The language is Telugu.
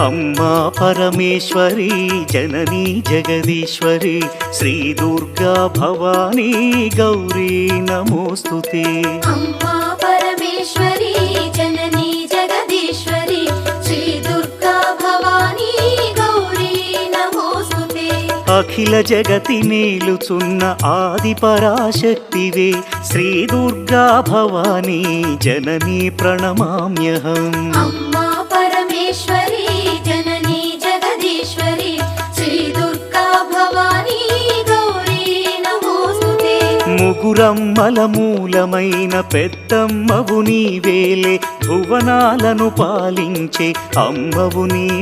అమ్మా పరమేశ్వరి జననీ జగదీశ్వరి శ్రీ దుర్గా భవానీ గౌరీ నమోస్తుతే అమ్మా పరమేశ్వరి జననీ జగదీశ్వరి శ్రీ దుర్గా భవానీ గౌరీ నమోస్తుతే అఖిల జగతి నేలుచున్న ఆది పరాశక్తివే శ్రీ దుర్గా భవానీ జననీ ప్రణమామ్యహం అమ్మా పరమేశ్వరి జననీ జగదీశ్వరి శ్రీ దుర్గా భవానీ గౌరీ నమోస్తుతే ముగురమ్మల మూలమైన పెద్దమ్మవు నీవేలే భువనాలను పాలించే అమ్మవు నీ